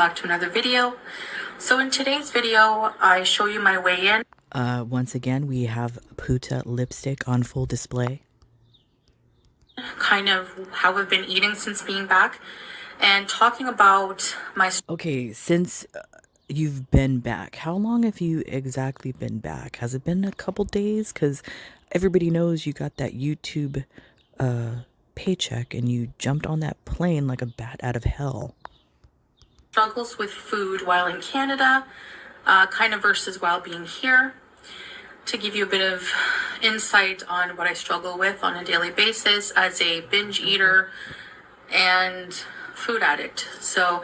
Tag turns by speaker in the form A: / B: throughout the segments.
A: back to another video. So in today's video, I show you my weigh-in.
B: Once again, we have Puta lipstick on full display.
A: Kind of how I've been eating since being back and talking about my...
B: Okay, since you've been back, how long have you exactly been back? Has it been a couple days? Because everybody knows you got that YouTube paycheck and you jumped on that plane like a bat out of hell.
A: struggles with food while in Canada, kind of versus while being here, to give you a bit of insight on what I struggle with on a daily basis as a binge eater and food addict. So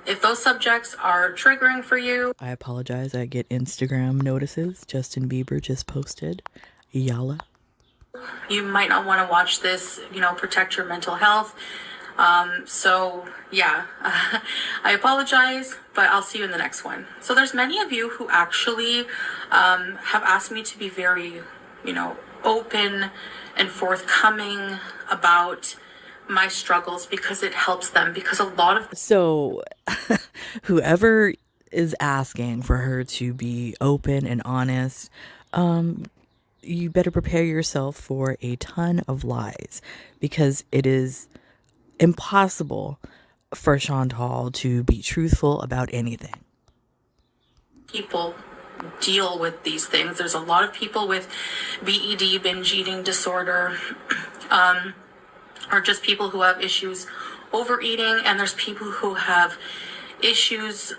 A: if those subjects are triggering for you,
B: I apologize. I get Instagram notices. Justin Bieber just posted. Yalla.
A: you might not want to watch this, protect your mental health. So yeah, I apologize, but I'll see you in the next one. So there's many of you who actually have asked me to be very, open and forthcoming about my struggles because it helps them. Because a lot of...
B: So, whoever is asking for her to be open and honest, you better prepare yourself for a ton of lies because it is impossible for Chantal to be truthful about anything.
A: people deal with these things. There's a lot of people with BED, binge eating disorder, or just people who have issues overeating, and there's people who have issues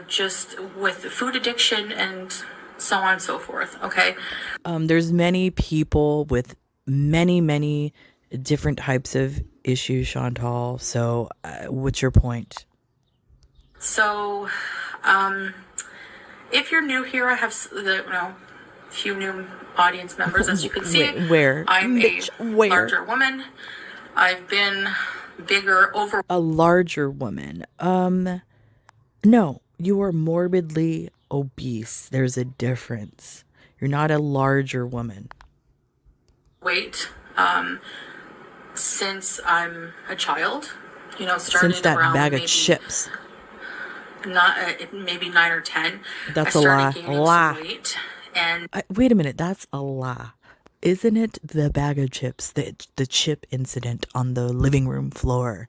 A: just with food addiction and so on and so forth. Okay.
B: There's many people with many different types of issues, Chantal. So, what's your point?
A: So, if you're new here, I have few new audience members, as you can see.
B: Where?
A: I'm
B: Bitch,
A: a
B: where?
A: larger woman. I've been bigger over...
B: A larger woman. No, you are morbidly obese. There's a difference. You're not a larger woman.
A: weight since I'm a child. Started
B: Since that
A: around
B: bag of
A: maybe
B: chips.
A: maybe 9 or 10.
B: That's
A: I
B: a
A: started
B: lie.
A: gaining
B: Lie.
A: some weight, and
B: Wait a minute. That's a lie. Isn't it the bag of chips, the chip incident on the living room floor?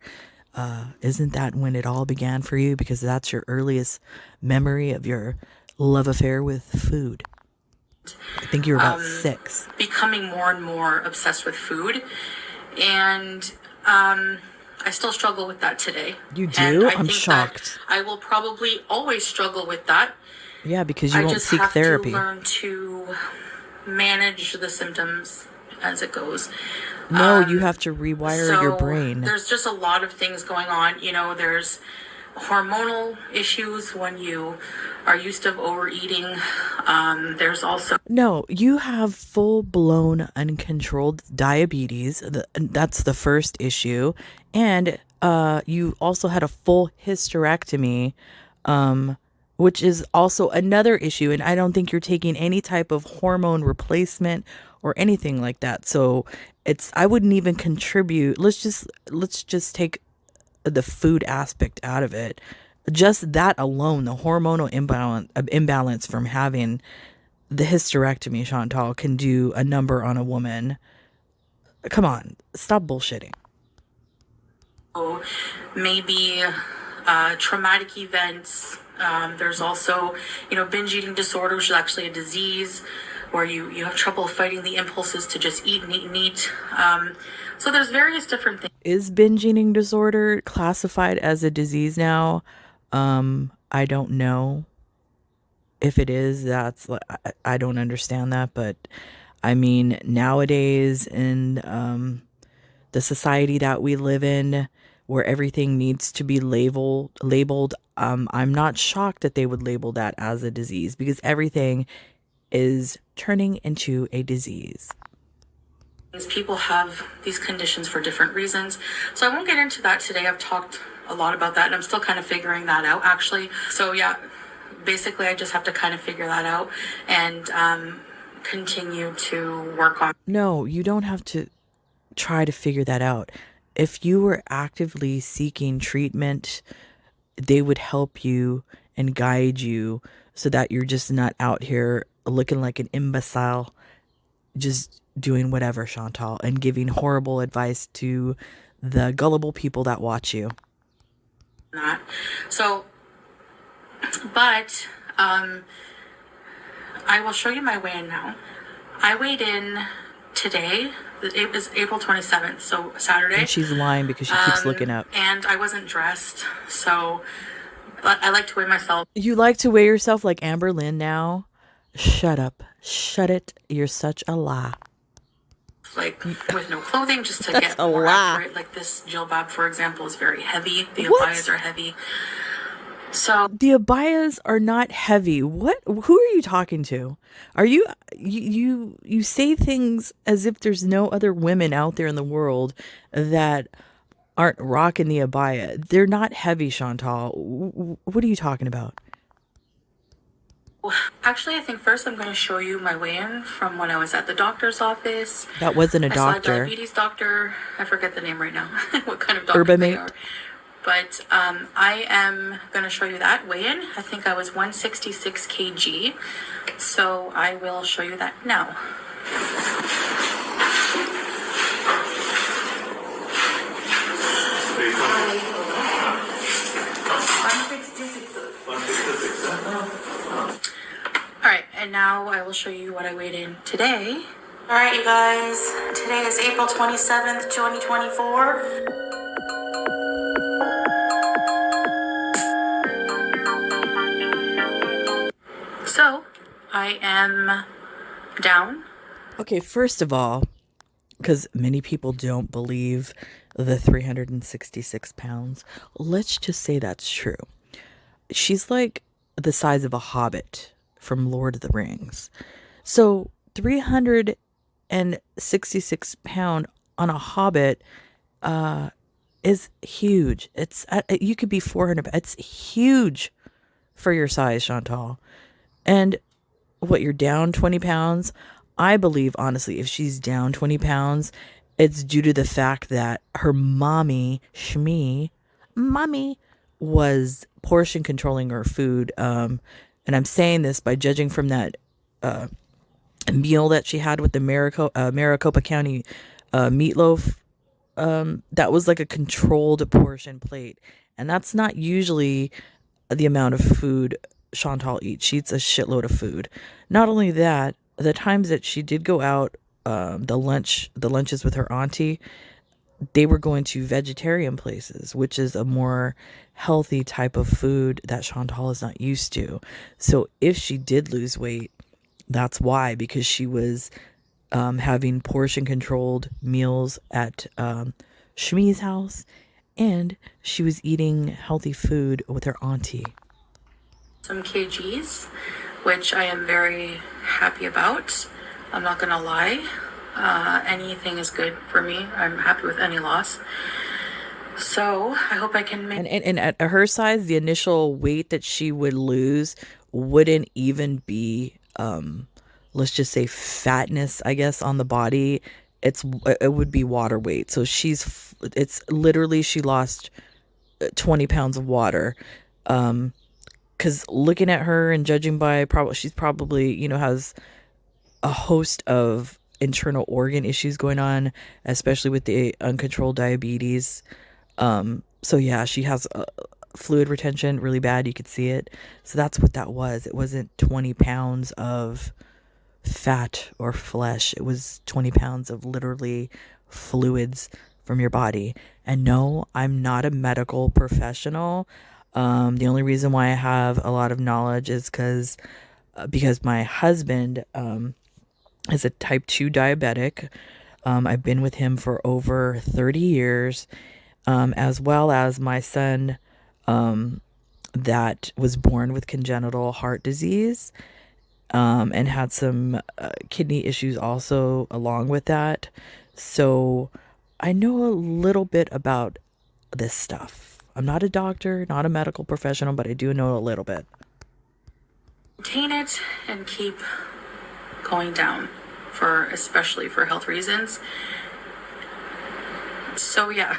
B: Isn't that when it all began for you? Because that's your earliest memory of your love affair with food. I think you were about 6.
A: becoming more and more obsessed with food, and I still struggle with that today.
B: You
A: And
B: do?
A: I
B: I'm
A: think
B: shocked.
A: that I will probably always struggle with that.
B: Yeah, because you
A: I
B: won't
A: just
B: seek
A: have
B: therapy.
A: to learn to manage the symptoms as it goes.
B: No, you have to rewire your
A: So
B: brain.
A: there's just a lot of things going on. There's hormonal issues when you are used to overeating. There's also...
B: No, you have full-blown uncontrolled diabetes. That's the first issue. And you also had a full hysterectomy, which is also another issue. And I don't think you're taking any type of hormone replacement or anything like that. So I wouldn't even contribute. Let's just take the food aspect out of it. Just that alone, the hormonal imbalance from having the hysterectomy, Chantal, can do a number on a woman. Come on, stop bullshitting.
A: maybe traumatic events. There's also, binge eating disorder, which is actually a disease where you have trouble fighting the impulses to just eat and eat and eat. So there's various different things.
B: Is binge eating disorder classified as a disease now? I don't know if it is. I don't understand that, but I mean, nowadays in the society that we live in, where everything needs to be labeled, I'm not shocked that they would label that as a disease because everything is turning into a disease.
A: People have these conditions for different reasons. So I won't get into that today. I've talked a lot about that and I'm still kind of figuring that out, actually. So yeah, basically I just have to kind of figure that out and continue to work on...
B: No, you don't have to try to figure that out. If you were actively seeking treatment, they would help you and guide you so that you're just not out here looking like an imbecile, just doing whatever, Chantal, and giving horrible advice to the gullible people that watch you.
A: Not. So, but I will show you my weigh-in now. I weighed in today. It was April 27th, so Saturday.
B: And she's lying because she keeps looking up.
A: And I wasn't dressed, so I like to weigh myself.
B: You like to weigh yourself like Amber Lynn now? Shut up. Shut it. You're such a lie.
A: Like with no clothing, just to
B: That's
A: get
B: a
A: more
B: lie.
A: accurate. Like this jilbab, for example, is very heavy. The
B: What?
A: abayas are heavy. So
B: The abayas are not heavy. What? Who are you talking to? Are you say things as if there's no other women out there in the world that aren't rocking the abaya. They're not heavy, Chantal. What are you talking about?
A: actually, I think first I'm going to show you my weigh-in from when I was at the doctor's office.
B: That wasn't a
A: I saw a
B: doctor.
A: diabetes doctor. I forget the name right now. What kind of doctor they
B: Herbamate.
A: are. But I am going to show you that weigh-in. I think I was 166 kg. So I will show you that now. Alright, and now I will show you what I weighed in today. Alright, you guys. Today is April 27th, 2024. So, I am down.
B: Okay, first of all, because many people don't believe the 366 pounds, let's just say that's true. She's like the size of a hobbit from Lord of the Rings. So 366 pound on a hobbit is huge. It's you could be 400. It's huge for your size, Chantal. And what, you're down 20 pounds? I believe, honestly, if she's down 20 pounds, it's due to the fact that her mommy, mommy, was portion controlling her food. And I'm saying this by judging from that meal that she had with the Maricopa County meatloaf. That was like a controlled portion plate. And that's not usually the amount of food Chantal eats. She eats a shitload of food. Not only that, the times that she did go out, the lunches with her auntie, they were going to vegetarian places, which is a more healthy type of food that Chantal is not used to. So if she did lose weight, that's why, because she was having portion controlled meals at Shmi's house, and she was eating healthy food with her auntie.
A: Some kgs, which I am very happy about. I'm not gonna lie. Anything is good for me. I'm happy with any loss. So I hope I can make.
B: And at her size, the initial weight that she would lose wouldn't even be, let's just say, fatness, I guess, on the body. It would be water weight. So it's literally, she lost 20 pounds of water. Because looking at her and judging by she's probably, has a host of internal organ issues going on, especially with the uncontrolled diabetes. So yeah, she has fluid retention really bad. You could see it. So that's what that was. It wasn't 20 pounds of fat or flesh. It was 20 pounds of literally fluids from your body. And no, I'm not a medical professional. The only reason why I have a lot of knowledge is because my husband is a type 2 diabetic. I've been with him for over 30 years, as well as my son that was born with congenital heart disease and had some kidney issues also along with that. So I know a little bit about this stuff. I'm not a doctor, not a medical professional, but I do know a little bit.
A: Maintain it and keep going down, especially for health reasons. So yeah,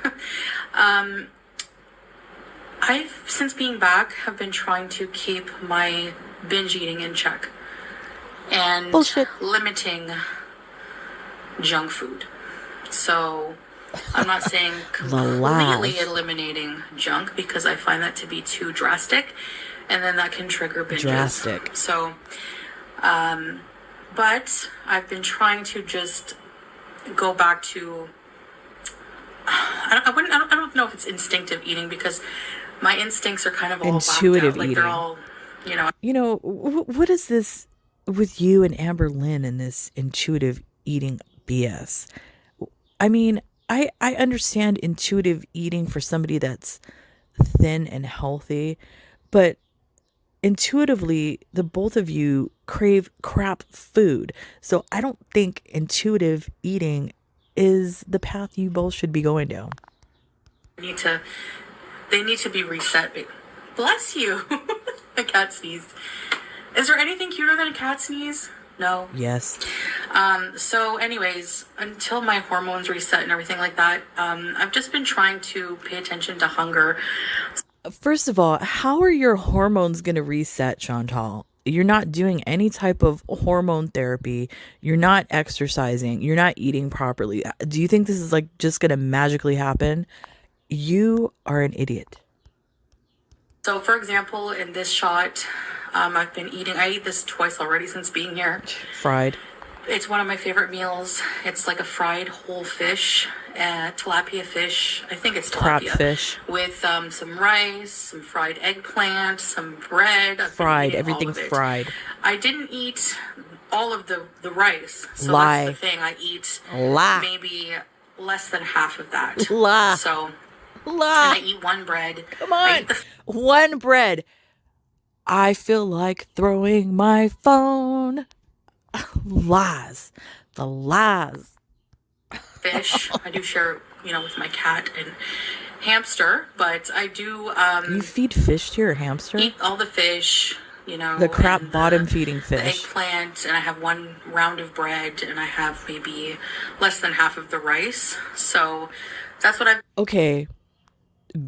A: I've, since being back, have been trying to keep my binge eating in check and
B: Bullshit.
A: limiting junk food. So I'm not saying
B: The
A: completely
B: lies.
A: eliminating junk because I find that to be too drastic and then that can trigger binges.
B: Drastic.
A: So, but I've been trying to just go back to, I don't know if it's instinctive eating because my instincts are kind of all whacked
B: Intuitive
A: out. Like they're
B: eating.
A: all, you know,
B: You know, what is this with you and Amber Lynn and this intuitive eating BS? I mean, I understand intuitive eating for somebody that's thin and healthy, but intuitively, the both of you crave crap food. So I don't think intuitive eating is the path you both should be going down.
A: need to, they need to be reset. Bless you. A cat sneezed. Is there anything cuter than a cat sneeze? No.
B: Yes.
A: So anyways, until my hormones reset and everything like that, I've just been trying to pay attention to hunger.
B: First of all, how are your hormones going to reset, Chantal? You're not doing any type of hormone therapy. You're not exercising. You're not eating properly. Do you think this is like just going to magically happen? You are an idiot.
A: So for example, in this shot, I've been eating, I eat this twice already since being here.
B: Fried.
A: It's one of my favorite meals. It's like a fried whole fish, tilapia fish. I think it's
B: Crab
A: tilapia.
B: fish.
A: With some rice, some fried eggplant, some bread. I've been
B: Fried.
A: eating all
B: Everything's
A: of it.
B: fried.
A: I didn't eat all of the rice. So
B: Lie.
A: that's the thing. I eat
B: Lie.
A: maybe less than half of that.
B: Lie.
A: So, and
B: Lie.
A: I eat one bread.
B: Come on. One bread. I feel like throwing my phone. Lies. The lies.
A: Fish. I do share, with my cat and hamster, but I do
B: You feed fish to your hamster?
A: eat all the fish,
B: The crap
A: and
B: bottom feeding
A: the
B: fish.
A: eggplant, and I have one round of bread, and I have maybe less than half of the rice. So that's what I've.
B: Okay,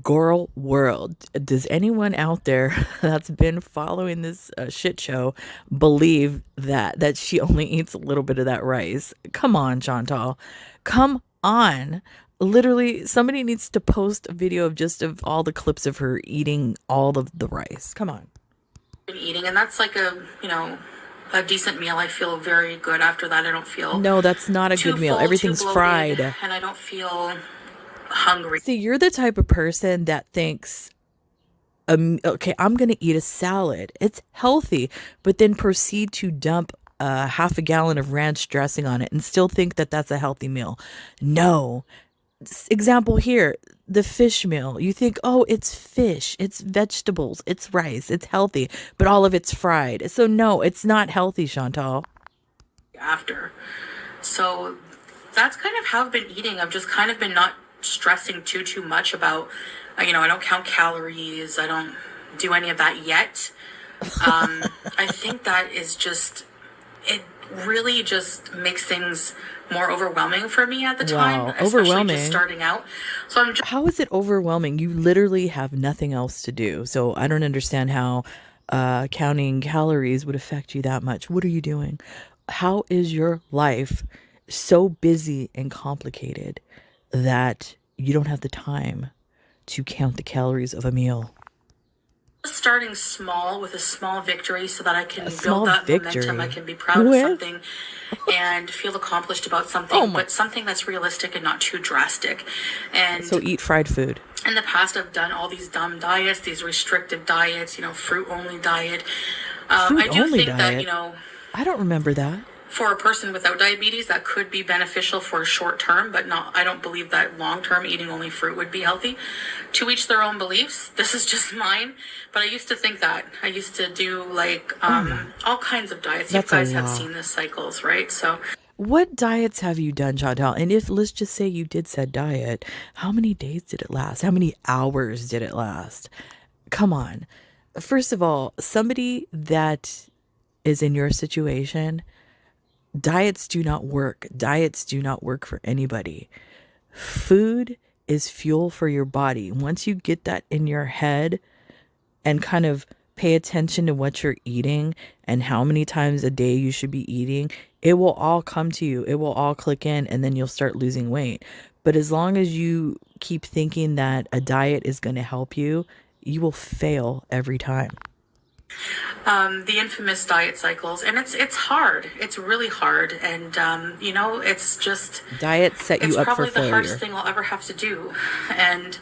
B: girl world. Does anyone out there that's been following this shit show believe that she only eats a little bit of that rice? Come on, Chantal. Come on. Literally, somebody needs to post a video of all the clips of her eating all of the rice. Come on.
A: Been eating, and that's like a decent meal. I feel very good after that. I don't feel
B: No, that's not a
A: too
B: good meal.
A: full, too
B: Everything's
A: bloated,
B: fried.
A: and I don't feel hungry.
B: See, you're the type of person that thinks, okay, I'm going to eat a salad. It's healthy, but then proceed to dump half a gallon of ranch dressing on it and still think that that's a healthy meal. No. Example here, the fish meal. You think, oh, it's fish, it's vegetables, it's rice, it's healthy, but all of it's fried. So no, it's not healthy, Chantal.
A: After. So that's kind of how I've been eating. I've just kind of been not stressing too much about, I don't count calories. I don't do any of that yet. I think that is just, it really just makes things more overwhelming for me at the time,
B: Wow,
A: especially
B: overwhelming.
A: just starting out. So I'm just
B: How is it overwhelming? You literally have nothing else to do. So I don't understand how counting calories would affect you that much. What are you doing? How is your life so busy and complicated that you don't have the time to count the calories of a meal?
A: starting small with a small victory so that I can
B: Small
A: build that momentum. I
B: victory.
A: can be proud of
B: With?
A: something and feel accomplished about something,
B: Oh my.
A: but something that's realistic and not too drastic. And
B: So eat fried food.
A: in the past, I've done all these dumb diets, these restrictive diets, fruit only diet.
B: Fruit
A: I do
B: only
A: think
B: diet.
A: that,
B: I don't remember that.
A: for a person without diabetes, that could be beneficial for short term, but not, I don't believe that long term eating only fruit would be healthy. To each their own beliefs. This is just mine. But I used to think that. I used to do like all kinds of diets.
B: That's
A: You
B: a
A: guys have
B: lot.
A: seen the cycles, right? So
B: What diets have you done, Chantal? And if let's just say you did said diet, how many days did it last? How many hours did it last? Come on. First of all, somebody that is in your situation, diets do not work. Diets do not work for anybody. Food is fuel for your body. Once you get that in your head and kind of pay attention to what you're eating and how many times a day you should be eating, it will all come to you. It will all click in and then you'll start losing weight. But as long as you keep thinking that a diet is going to help you, you will fail every time.
A: The infamous diet cycles, and it's hard. It's really hard, and it's just
B: Diets set
A: it's
B: you up for
A: probably the hardest
B: failure.
A: thing I'll ever have to do, and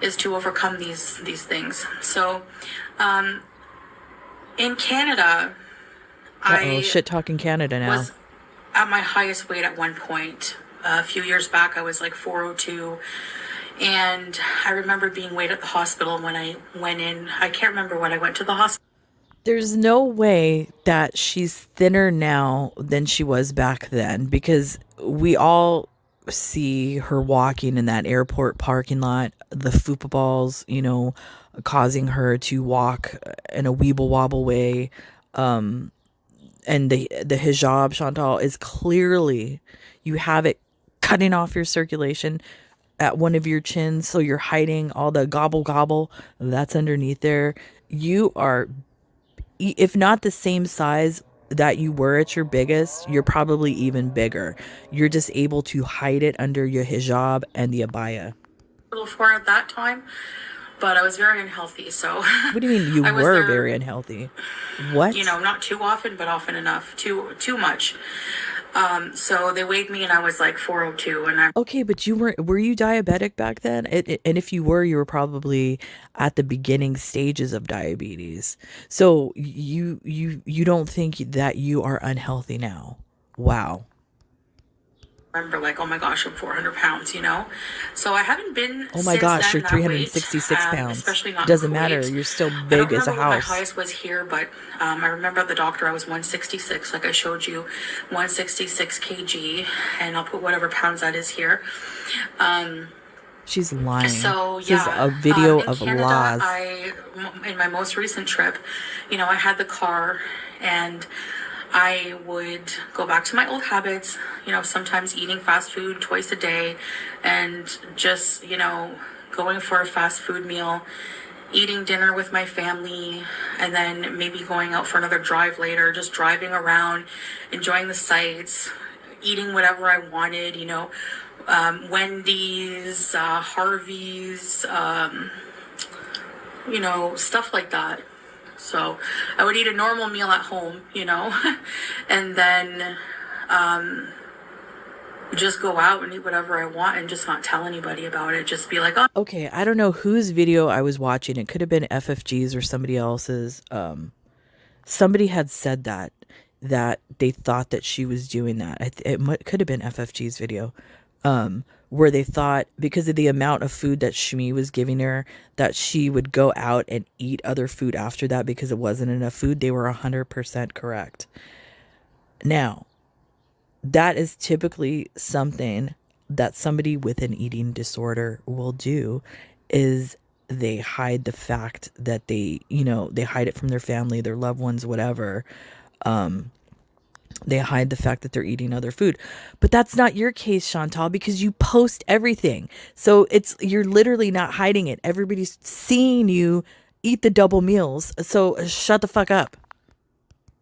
A: is to overcome these things. So, in Canada,
B: Uh-oh,
A: I
B: shit talking Canada now.
A: was at my highest weight at one point. A few years back, I was like 402. And I remember being weighed at the hospital when I went in. I can't remember when I went to the hospital.
B: There's no way that she's thinner now than she was back then because we all see her walking in that airport parking lot, the fupa balls, causing her to walk in a weeble wobble way. And the hijab, Chantal, is clearly, you have it cutting off your circulation at one of your chins, so you're hiding all the gobble gobble that's underneath there. You are, if not the same size that you were at your biggest, you're probably even bigger. You're just able to hide it under your hijab and the abaya.
A: For at that time, but I was very unhealthy. So
B: What do you mean you
A: I was
B: were very
A: there,
B: unhealthy? What?
A: not too often, but often enough, too much. So they weighed me, and I was like 402, and I'm
B: Okay, but were you diabetic back then? And if you were, you were probably at the beginning stages of diabetes. So you don't think that you are unhealthy now. Wow.
A: remember like, oh my gosh, I'm 400 pounds, So I haven't been
B: Oh my
A: since
B: gosh,
A: then
B: you're
A: that weight,
B: 366 pounds.
A: especially not in
B: Doesn't matter.
A: Kuwait.
B: You're still
A: I don't
B: big as a
A: remember what my
B: house.
A: highest was here, but I remember the doctor, I was 166, like I showed you, 166 kg, and I'll put whatever pounds that is here.
B: She's lying.
A: So
B: This is a
A: yeah,
B: video
A: in
B: of
A: Canada,
B: lies.
A: in my most recent trip, I had the car, and I would go back to my old habits, sometimes eating fast food twice a day, and just, going for a fast food meal, eating dinner with my family, and then maybe going out for another drive later, just driving around, enjoying the sights, eating whatever I wanted, Wendy's, Harvey's, stuff like that. So I would eat a normal meal at home, and then just go out and eat whatever I want and just not tell anybody about it. Just be like, oh,
B: Okay, I don't know whose video I was watching. It could have been FFG's or somebody else's. Somebody had said that they thought that she was doing that. Could have been FFG's video, where they thought because of the amount of food that Shmi was giving her that she would go out and eat other food after that because it wasn't enough food. They were 100% correct. Now, that is typically something that somebody with an eating disorder will do is they hide the fact that they hide it from their family, their loved ones, whatever. They hide the fact that they're eating other food. But that's not your case, Chantal, because you post everything. So you're literally not hiding it. Everybody's seeing you eat the double meals. So shut the fuck up.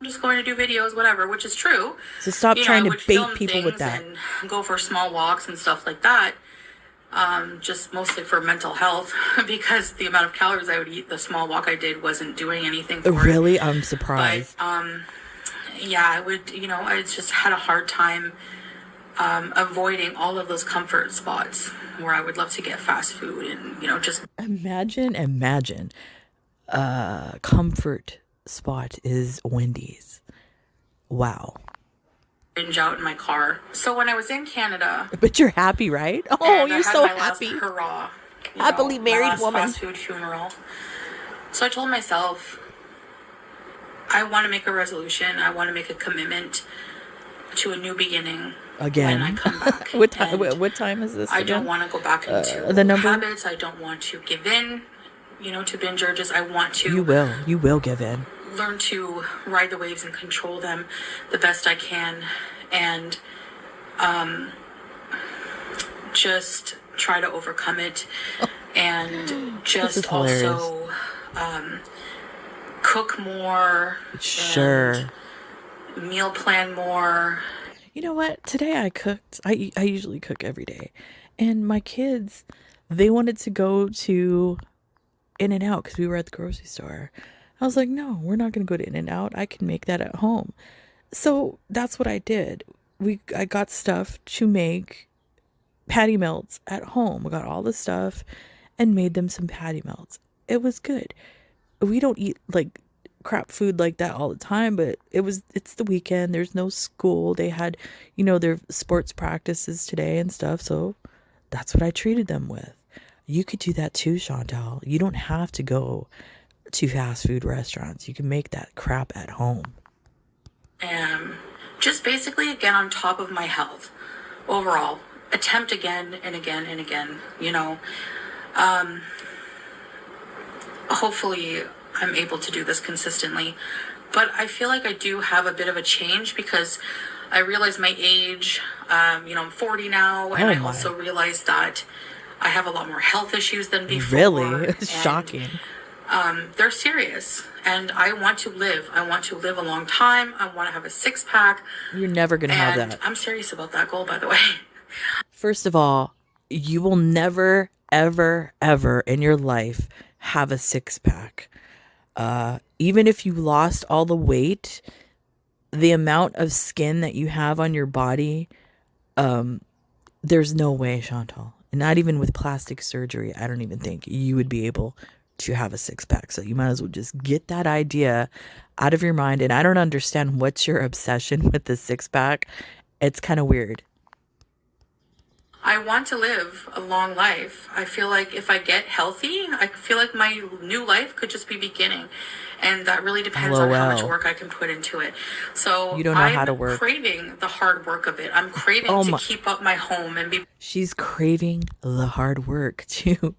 A: I'm just going to do videos, whatever, which is true.
B: So stop
A: I
B: trying to
A: would
B: bait
A: film
B: people with
A: things
B: that.
A: and go for small walks and stuff like that. Just mostly for mental health because the amount of calories I would eat, the small walk I did wasn't doing anything for it.
B: Really? I'm
A: But
B: surprised.
A: yeah, I would, I just had a hard time avoiding all of those comfort spots where I would love to get fast food and, just
B: Imagine. Comfort spot is Wendy's. Wow.
A: binge out in my car. So when I was in Canada
B: But you're happy, right? Oh,
A: and I
B: you're
A: had
B: so
A: my last
B: happy.
A: hurrah,
B: Happily
A: my
B: married
A: last
B: woman.
A: fast food funeral. So I told myself, I want to make a resolution. I want to make a commitment to a new beginning when I
B: Again.
A: come back.
B: What time?
A: And
B: What time is this
A: I don't
B: again?
A: want to go back into
B: The
A: old
B: number?
A: habits. I don't want to give in, to binge urges. I want
B: You
A: to
B: will. You will give in.
A: learn to ride the waves and control them the best I can, and just try to overcome it, and
B: This is
A: just
B: hilarious.
A: also cook more and
B: Sure.
A: meal plan more.
B: You know what? Today I cooked. I usually cook every day. And my kids, they wanted to go to In and Out because we were at the grocery store. I was like, no, we're not going to go to In and Out. I can make that at home. So that's what I did. I got stuff to make patty melts at home. I got all the stuff and made them some patty melts. It was good. We don't eat like crap food like that all the time, but it's the weekend. There's no school. They had, their sports practices today and stuff. So that's what I treated them with. You could do that too, Chantal. You don't have to go to fast food restaurants. You can make that crap at home.
A: And just basically get on top of my health overall. Attempt again and again and again, hopefully I'm able to do this consistently. But I feel like I do have a bit of a change because I realize my age. I'm 40 now, and
B: Oh
A: I also
B: my.
A: realize that I have a lot more health issues than
B: Really?
A: before,
B: It's
A: and
B: shocking.
A: they're serious. And I want to live. I want to live a long time. I want to have a six pack,
B: You're never going to have
A: and
B: that.
A: I'm serious about that goal, by the way.
B: First of all, you will never, ever, ever in your life have a six pack. Even if you lost all the weight, the amount of skin that you have on your body, there's no way, Chantal. Not even with plastic surgery, I don't even think you would be able to have a six pack. So you might as well just get that idea out of your mind. And I don't understand what's your obsession with the six pack. It's kind of weird.
A: I want to live a long life. I feel like if I get healthy, I feel like my new life could just be beginning. And that really depends on how much
B: LOL.
A: work I can put into it. So
B: You don't know how
A: I'm
B: to work.
A: craving the hard work of it. I'm craving
B: Oh
A: to
B: my.
A: keep up my home and be
B: She's craving the hard work to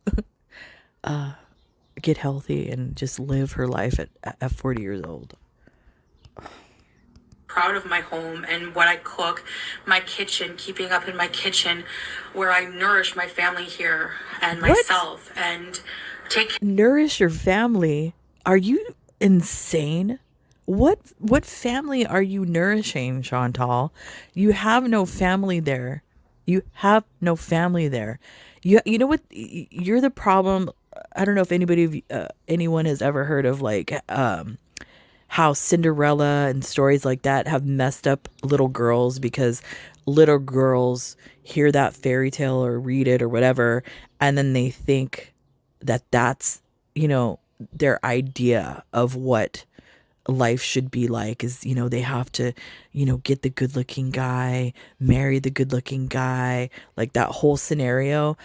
B: get healthy and just live her life at 40 years old.
A: proud of my home and what I cook, my kitchen, keeping up in my kitchen, where I nourish my family here and
B: What?
A: myself and take
B: Nourish your family? Are you insane? What family are you nourishing, Chantal? You have no family there. You have no family there. You know what? You're the problem. I don't know if anyone has ever heard of like how Cinderella and stories like that have messed up little girls because little girls hear that fairy tale or read it or whatever, and then they think that that's, you know, their idea of what life should be like is, they have to, get the good looking guy, marry the good looking guy, like that whole scenario.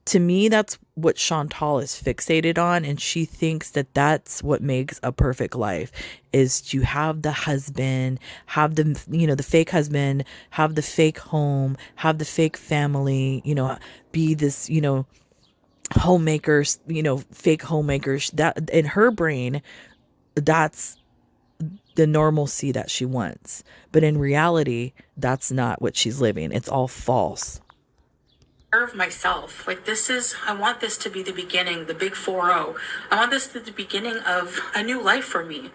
B: To me, that's what Chantal is fixated on. And she thinks that that's what makes a perfect life is to have the husband, have the fake husband, have the fake home, have the fake family, be this, homemakers, fake homemakers. That in her brain, that's the normalcy that she wants. But in reality, that's not what she's living. It's all false.
A: care of myself. Like I want this to be the beginning, the big 4-0. I want this to be the beginning of a new life for me.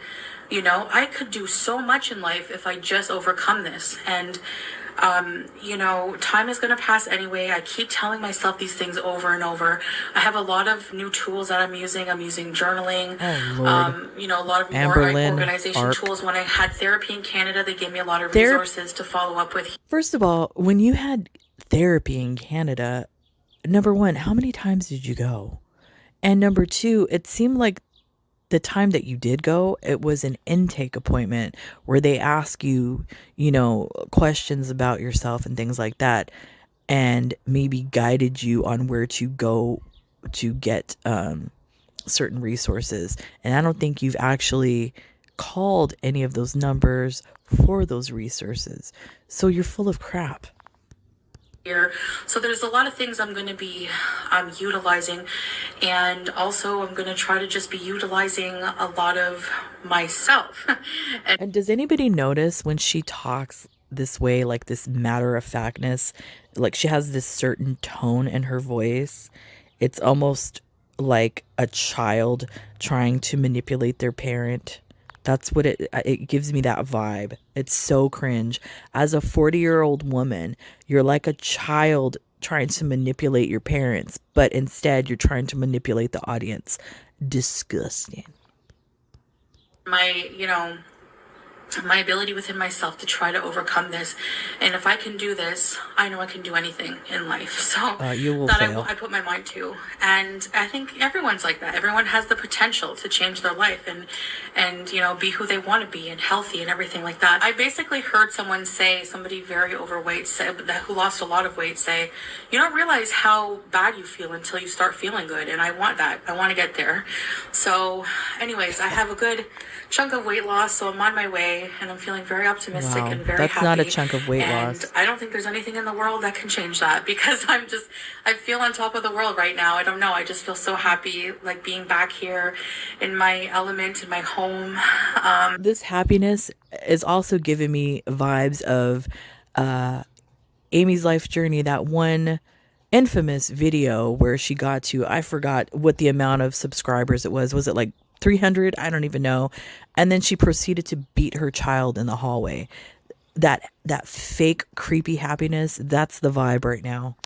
A: I could do so much in life if I just overcome this. And, time is going to pass anyway. I keep telling myself these things over and over. I have a lot of new tools that I'm using. I'm using journaling,
B: Oh Lord.
A: a lot of more
B: Amberlynn
A: organization
B: Arc.
A: tools. When I had therapy in Canada, they gave me a lot of
B: Therapy.
A: resources to follow up with.
B: First of all, when you had therapy in Canada, number one, how many times did you go? And number two, it seemed like the time that you did go, it was an intake appointment where they ask you, questions about yourself and things like that, and maybe guided you on where to go to get certain resources. And I don't think you've actually called any of those numbers for those resources. So you're full of crap.
A: Here. So there's a lot of things I'm going to be utilizing, and also I'm going to try to just be utilizing a lot of myself. And
B: And does anybody notice when she talks this way, like this matter of factness. Like she has this certain tone in her voice. It's almost like a child trying to manipulate their parent. That's what it gives me, that vibe. It's so cringe. As a 40-year-old woman, you're like a child trying to manipulate your parents, but instead you're trying to manipulate the audience. Disgusting.
A: My, my ability within myself to try to overcome this. And if I can do this, I know I can do anything in life. So
B: You will
A: that
B: fail.
A: I put my mind to. And I think everyone's like that. Everyone has the potential to change their life and be who they want to be and healthy and everything like that. I basically heard someone say, somebody very overweight, who lost a lot of weight, say, you don't realize how bad you feel until you start feeling good. And I want that. I want to get there. So anyways, I have a good chunk of weight loss, so I'm on my way, and I'm feeling very optimistic
B: Wow,
A: and very
B: that's
A: happy.
B: not a chunk of weight
A: And
B: loss.
A: I don't think there's anything in the world that can change that because I feel on top of the world right now. I don't know. I just feel so happy, like being back here in my element, in my home.
B: This happiness is also giving me vibes of Amy's life journey, that one infamous video where she got to, I forgot what the amount of subscribers it was. Was it like 300? I don't even know. And then she proceeded to beat her child in the hallway. That fake creepy happiness, that's the vibe right now.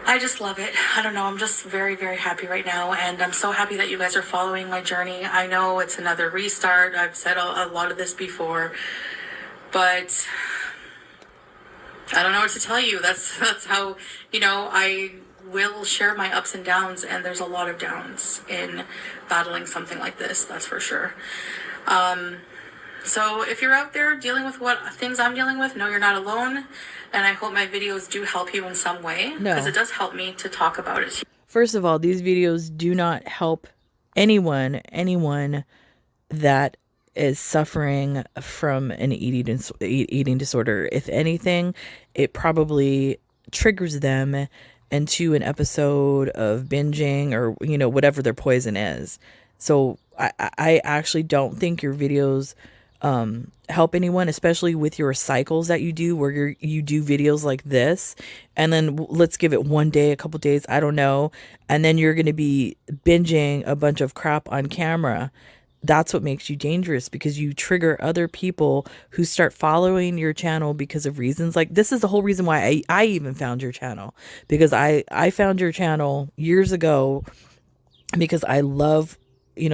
A: I just love it. I don't know. I'm just very, very happy right now. And I'm so happy that you guys are following my journey. I know it's another restart. I've said a lot of this before, but I don't know what to tell you. That's how, I will share my ups and downs, and there's a lot of downs in battling something like this, that's for sure. So if you're out there dealing with what things I'm dealing with, know you're not alone. And I hope my videos do help you in some way, because
B: No.
A: it does help me to talk about it.
B: First of all, these videos do not help anyone that is suffering from an eating disorder. If anything, it probably triggers them into an episode of binging or whatever their poison is. So I actually don't think your videos help anyone, especially with your cycles that you do, where you do videos like this, and then let's give it one day, a couple days, I don't know, and then you're going to be binging a bunch of crap on camera. That's what makes you dangerous, because you trigger other people who start following your channel because of reasons like this. Is the whole reason why I even found your channel, because I found your channel years ago because I love,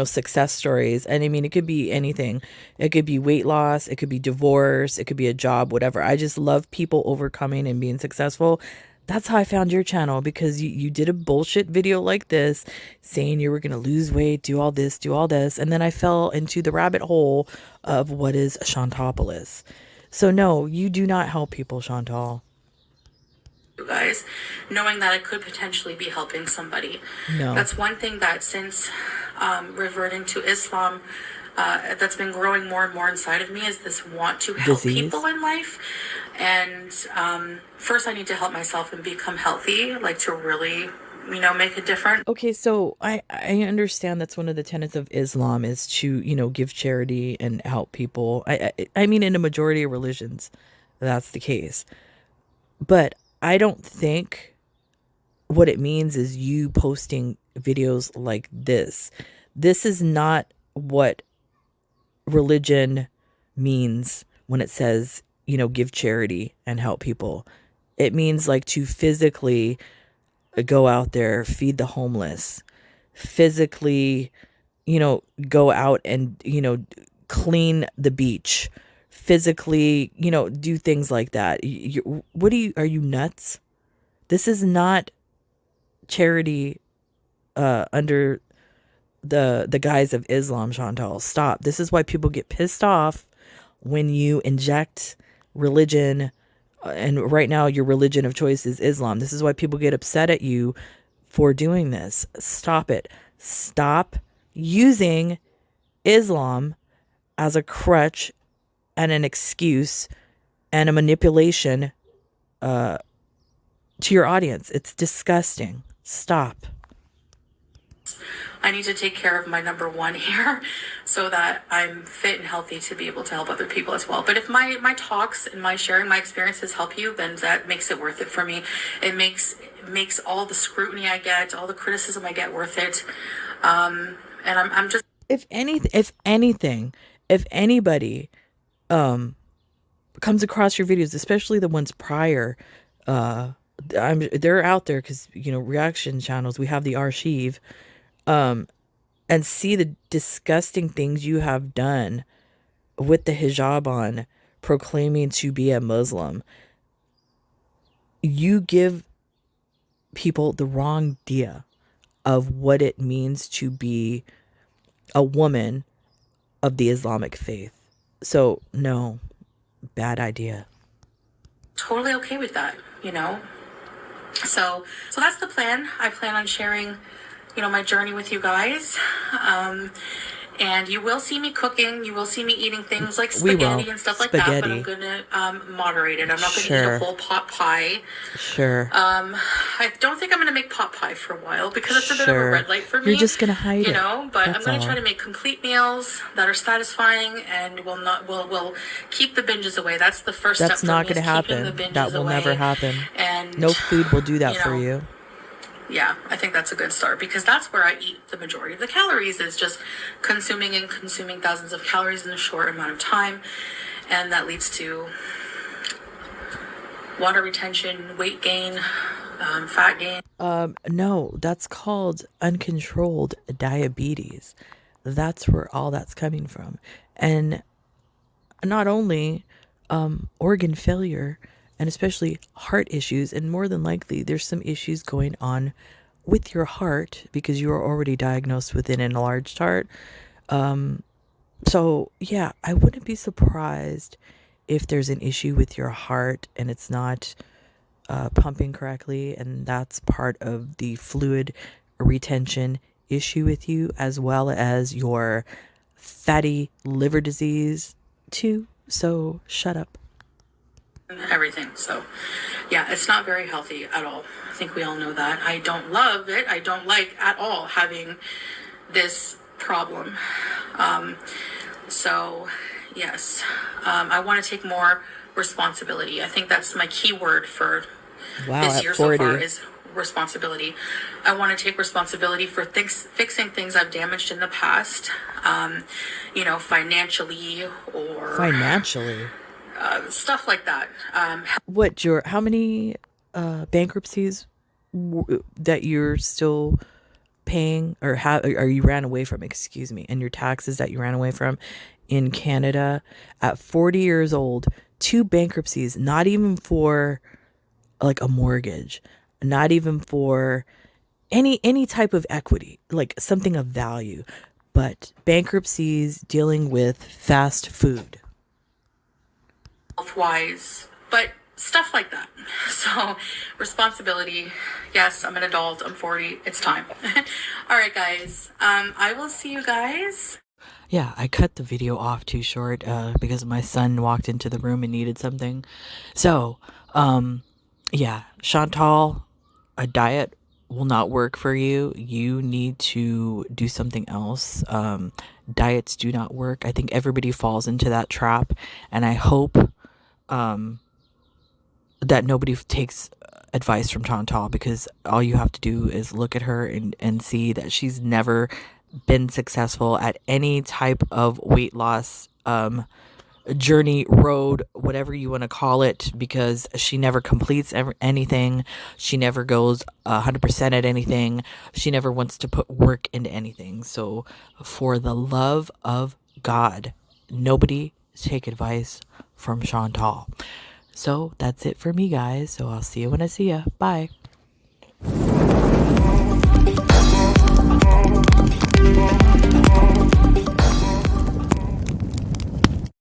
B: success stories. And I mean, it could be anything. It could be weight loss, it could be divorce, it could be a job, whatever. I just love people overcoming and being successful. That's how I found your channel, because you did a bullshit video like this saying you were going to lose weight, do all this, do all this. And then I fell into the rabbit hole of what is Shantopolis. So no, you do not help people, Chantal.
A: You guys, knowing that I could potentially be helping somebody.
B: No.
A: That's one thing that since reverting to Islam, that's been growing more and more inside of me, is this want to help people
B: Disease.
A: in life. And first I need to help myself and become healthy, like to really, make a difference.
B: Okay, so I understand that's one of the tenets of Islam is to, give charity and help people. I mean, in a majority of religions, that's the case. But I don't think what it means is you posting videos like this. This is not what religion means when it says, give charity and help people. It means like to physically go out there, feed the homeless, physically, go out and, clean the beach, physically, do things like that. Are you nuts? This is not charity under the guise of Islam, Chantal. Stop. This is why people get pissed off when you inject religion. And right now, your religion of choice is Islam. This is why people get upset at you for doing this. Stop it. Stop using Islam as a crutch and an excuse and a manipulation to your audience. It's disgusting. Stop.
A: I need to take care of my number one here so that I'm fit and healthy to be able to help other people as well. But if my talks and my sharing my experiences help you, then that makes it worth it for me. It makes all the scrutiny I get, all the criticism I get worth it. And I'm just
B: If anything, if anybody comes across your videos, especially the ones prior, they're out there because reaction channels. We have the archive, and see the disgusting things you have done with the hijab on, proclaiming to be a Muslim. You give people the wrong idea of what it means to be a woman of the Islamic faith. So no, bad idea.
A: totally okay with that, you know? So that's the plan. I plan on sharing, my journey with you guys. And you will see me cooking. You will see me eating things like
B: We will.
A: spaghetti and stuff like that. But I'm
B: Spaghetti.
A: gonna moderate it. I'm not gonna eat a
B: Sure.
A: whole pot pie.
B: Sure.
A: I don't think I'm gonna make pot pie for a while because it's a bit of a
B: Sure.
A: red light for me.
B: You're just gonna hide it.
A: But I'm
B: That's
A: gonna try
B: all.
A: to make complete meals that are satisfying and will keep the binges away. That's the first step
B: That's
A: for
B: not
A: me,
B: going
A: is
B: to
A: keeping the
B: happen.
A: binges
B: That will
A: away.
B: never happen.
A: And
B: No food will do that
A: you
B: for
A: know,
B: you.
A: yeah, I think that's a good start because that's where I eat the majority of the calories, is just consuming thousands of calories in a short amount of time. And that leads to water retention, weight gain, fat gain.
B: No, that's called uncontrolled diabetes. That's where all that's coming from. And not only organ failure, and especially heart issues, and more than likely there's some issues going on with your heart because you are already diagnosed with an enlarged heart. So yeah, I wouldn't be surprised if there's an issue with your heart and it's not pumping correctly, and that's part of the fluid retention issue with you, as well as your fatty liver disease too. So shut up.
A: Everything. So, yeah, it's not very healthy at all. I think we all know that. I don't love it. I don't like at all having this problem. So, yes, I want to take more responsibility. I think that's my key word for
B: Wow,
A: this
B: at
A: year so far
B: 40.
A: is responsibility. I want to take responsibility for fixing things I've damaged in the past, financially or
B: Financially.
A: stuff like that.
B: How many bankruptcies that you're still paying, or you ran away from, excuse me, and your taxes that you ran away from in Canada at 40 years old, 2 bankruptcies, not even for like a mortgage, not even for any type of equity, like something of value, but bankruptcies dealing with fast food.
A: Health wise, but stuff like that. So, responsibility. Yes, I'm an adult. I'm 40. It's time. All right, guys. I will see you guys.
B: Yeah, I cut the video off too short because my son walked into the room and needed something. So, yeah, Chantal, a diet will not work for you. You need to do something else. Diets do not work. I think everybody falls into that trap, and I hope that nobody takes advice from Chantal, because all you have to do is look at her and see that she's never been successful at any type of weight loss journey, road, whatever you want to call it, because she never completes anything. She never goes 100% at anything. She never wants to put work into anything. So for the love of God, nobody take advice from Chantal. So that's it for me, guys. So I'll see you when I see ya. Bye.